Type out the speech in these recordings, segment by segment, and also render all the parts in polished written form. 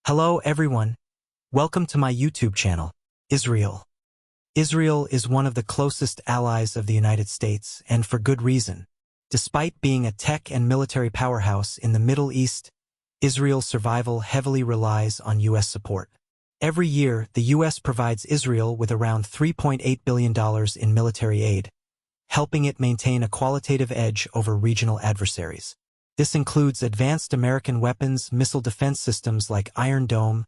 Hello everyone. Welcome to my YouTube channel, Israel. Israel is one of the closest allies of the United States, and for good reason. Despite being a tech and military powerhouse in the Middle East, Israel's survival heavily relies on U.S. support. Every year, the U.S. provides Israel with around $3.8 billion in military aid, helping it maintain a qualitative edge over regional adversaries. This includes advanced American weapons, missile defense systems like Iron Dome,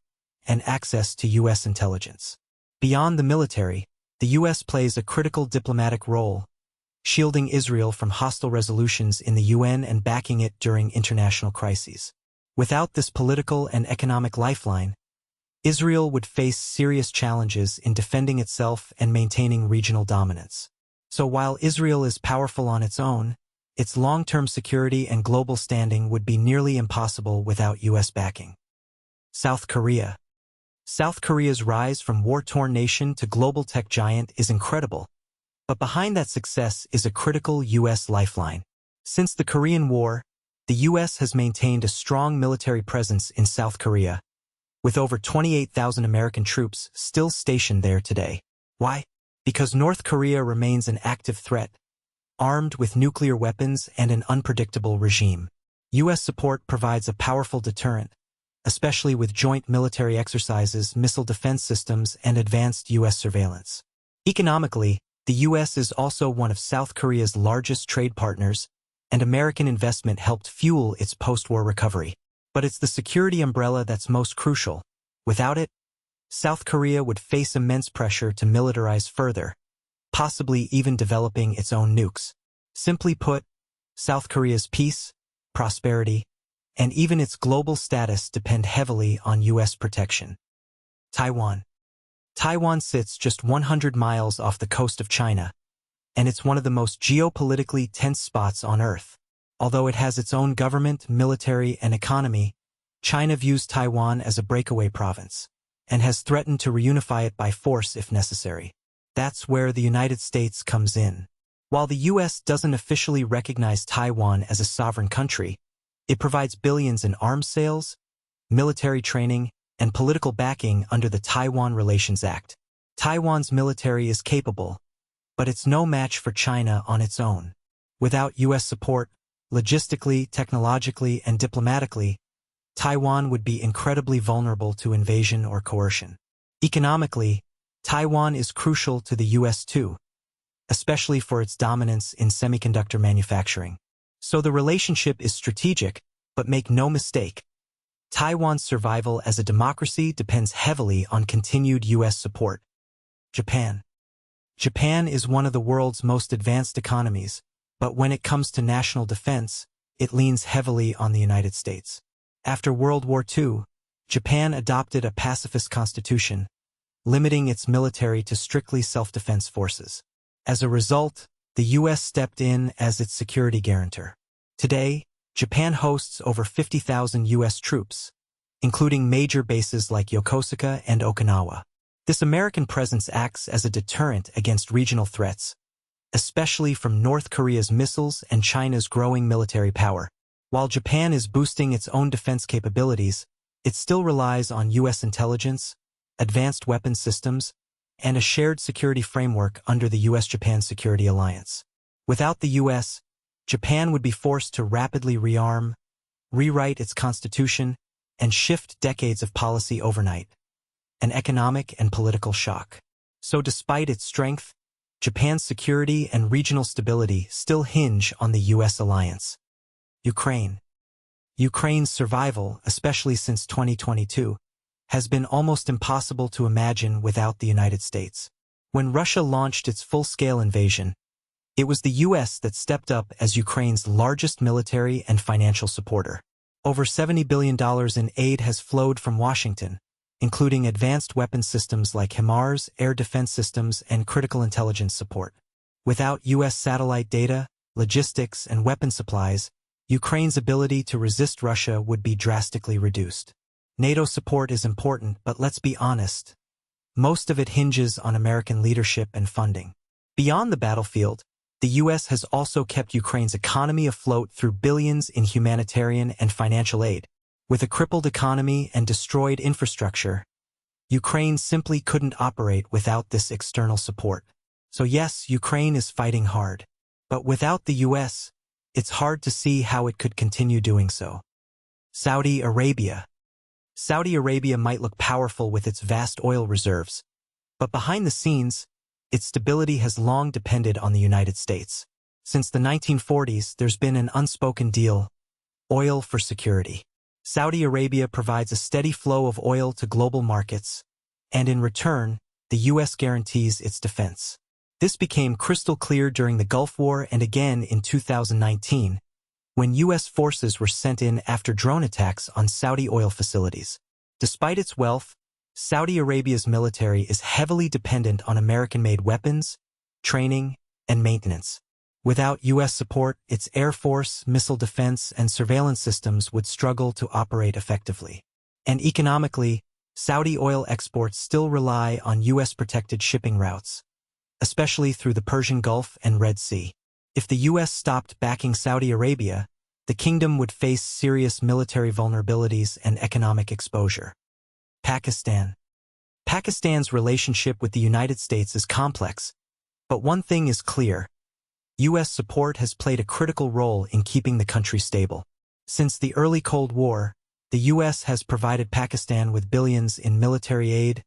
and access to U.S. intelligence. Beyond the military, the U.S. plays a critical diplomatic role, shielding Israel from hostile resolutions in the UN and backing it during international crises. Without this political and economic lifeline, Israel would face serious challenges in defending itself and maintaining regional dominance. So while Israel is powerful on its own, its long-term security and global standing would be nearly impossible without U.S. backing. South Korea. South Korea's rise from war-torn nation to global tech giant is incredible, but behind that success is a critical U.S. lifeline. Since the Korean War, the U.S. has maintained a strong military presence in South Korea, with over 28,000 American troops still stationed there today. Why? Because North Korea remains an active threat, armed with nuclear weapons and an unpredictable regime. U.S. support provides a powerful deterrent, especially with joint military exercises, missile defense systems, and advanced U.S. surveillance. Economically, the U.S. is also one of South Korea's largest trade partners, and American investment helped fuel its post-war recovery. But it's the security umbrella that's most crucial. Without it, South Korea would face immense pressure to militarize further, possibly even developing its own nukes. Simply put, South Korea's peace, prosperity, and even its global status depend heavily on U.S. protection. Taiwan. Taiwan sits just 100 miles off the coast of China, and it's one of the most geopolitically tense spots on Earth. Although it has its own government, military, and economy, China views Taiwan as a breakaway province, and has threatened to reunify it by force if necessary. That's where the United States comes in. While the U.S. doesn't officially recognize Taiwan as a sovereign country, it provides billions in arms sales, military training, and political backing under the Taiwan Relations Act. Taiwan's military is capable, but it's no match for China on its own. Without U.S. support, logistically, technologically, and diplomatically, Taiwan would be incredibly vulnerable to invasion or coercion. Economically, Taiwan is crucial to the U.S. too, especially for its dominance in semiconductor manufacturing. So the relationship is strategic, but make no mistake, Taiwan's survival as a democracy depends heavily on continued U.S. support. Japan. Japan is one of the world's most advanced economies, but when it comes to national defense, it leans heavily on the United States. After World War II, Japan adopted a pacifist constitution, limiting its military to strictly self-defense forces. As a result, the U.S. stepped in as its security guarantor. Today, Japan hosts over 50,000 U.S. troops, including major bases like Yokosuka and Okinawa. This American presence acts as a deterrent against regional threats, especially from North Korea's missiles and China's growing military power. While Japan is boosting its own defense capabilities, it still relies on U.S. intelligence, advanced weapons systems, and a shared security framework under the U.S.-Japan Security Alliance. Without the U.S., Japan would be forced to rapidly rearm, rewrite its constitution, and shift decades of policy overnight, an economic and political shock. So despite its strength, Japan's security and regional stability still hinge on the U.S. alliance. Ukraine. Ukraine's survival, especially since 2022, has been almost impossible to imagine without the United States. When Russia launched its full-scale invasion, it was the U.S. that stepped up as Ukraine's largest military and financial supporter. Over $70 billion in aid has flowed from Washington, including advanced weapons systems like HIMARS, air defense systems, and critical intelligence support. Without U.S. satellite data, logistics, and weapon supplies, Ukraine's ability to resist Russia would be drastically reduced. NATO support is important, but let's be honest, most of it hinges on American leadership and funding. Beyond the battlefield, the U.S. has also kept Ukraine's economy afloat through billions in humanitarian and financial aid. With a crippled economy and destroyed infrastructure, Ukraine simply couldn't operate without this external support. So yes, Ukraine is fighting hard. But without the US, it's hard to see how it could continue doing so. Saudi Arabia. Saudi Arabia might look powerful with its vast oil reserves, but behind the scenes, its stability has long depended on the United States. Since the 1940s, there's been an unspoken deal: oil for security. Saudi Arabia provides a steady flow of oil to global markets, and in return, the U.S. guarantees its defense. This became crystal clear during the Gulf War and again in 2019, when U.S. forces were sent in after drone attacks on Saudi oil facilities. Despite its wealth, Saudi Arabia's military is heavily dependent on American-made weapons, training, and maintenance. Without U.S. support, its air force, missile defense, and surveillance systems would struggle to operate effectively. And economically, Saudi oil exports still rely on U.S.-protected shipping routes, especially through the Persian Gulf and Red Sea. If the U.S. stopped backing Saudi Arabia, the kingdom would face serious military vulnerabilities and economic exposure. Pakistan. Pakistan's relationship with the United States is complex, but one thing is clear: U.S. support has played a critical role in keeping the country stable. Since the early Cold War, the U.S. has provided Pakistan with billions in military aid,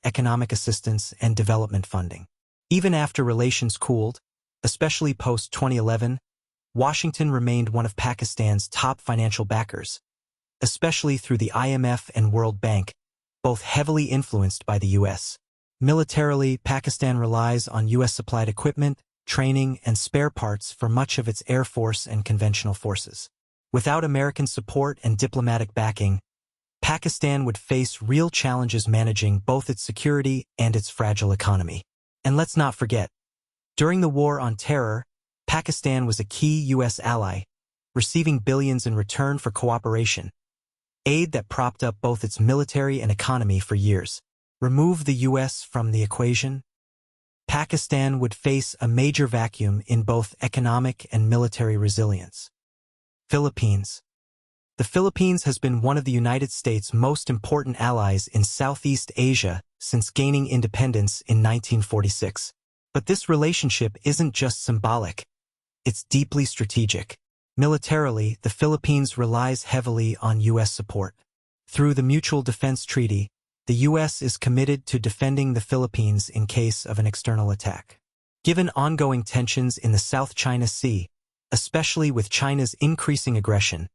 economic assistance, and development funding. Even after relations cooled, especially post-2011, Washington remained one of Pakistan's top financial backers, especially through the IMF and World Bank, both heavily influenced by the U.S. Militarily, Pakistan relies on U.S.-supplied equipment, training, and spare parts for much of its air force and conventional forces. Without American support and diplomatic backing, Pakistan would face real challenges managing both its security and its fragile economy. And let's not forget, during the War on Terror, Pakistan was a key U.S. ally, receiving billions in return for cooperation, aid that propped up both its military and economy for years. Remove the U.S. from the equation, Pakistan would face a major vacuum in both economic and military resilience. Philippines. The Philippines has been one of the United States' most important allies in Southeast Asia since gaining independence in 1946. But this relationship isn't just symbolic, it's deeply strategic. Militarily, the Philippines relies heavily on U.S. support. Through the Mutual Defense Treaty, the U.S. is committed to defending the Philippines in case of an external attack. Given ongoing tensions in the South China Sea, especially with China's increasing aggression,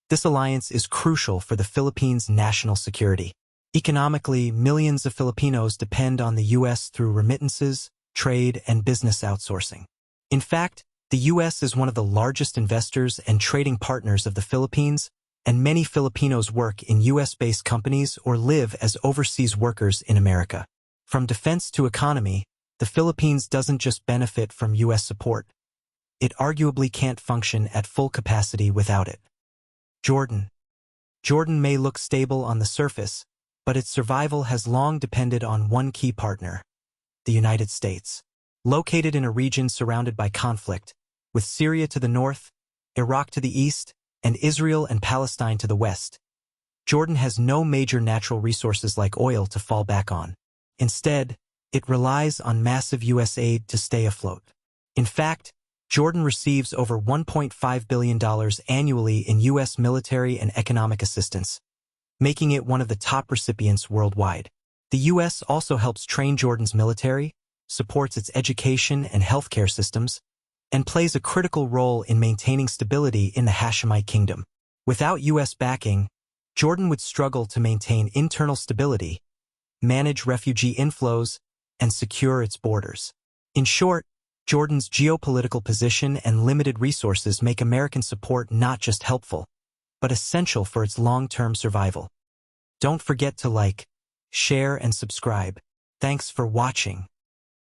this alliance is crucial for the Philippines' national security. Economically, millions of Filipinos depend on the U.S. through remittances, trade, and business outsourcing. In fact, the U.S. is one of the largest investors and trading partners of the Philippines, and many Filipinos work in U.S.-based companies or live as overseas workers in America. From defense to economy, the Philippines doesn't just benefit from U.S. support. It arguably can't function at full capacity without it. Jordan. Jordan may look stable on the surface, but its survival has long depended on one key partner: the United States. Located in a region surrounded by conflict, with Syria to the north, Iraq to the east, and Israel and Palestine to the west, Jordan has no major natural resources like oil to fall back on. Instead, it relies on massive U.S. aid to stay afloat. In fact, Jordan receives over $1.5 billion annually in U.S. military and economic assistance, making it one of the top recipients worldwide. The U.S. also helps train Jordan's military, supports its education and healthcare systems, and plays a critical role in maintaining stability in the Hashemite kingdom. Without U.S. backing, Jordan would struggle to maintain internal stability, manage refugee inflows, and secure its borders. In short, Jordan's geopolitical position and limited resources make American support not just helpful, but essential for its long-term survival. Don't forget to like, share, and subscribe. Thanks for watching.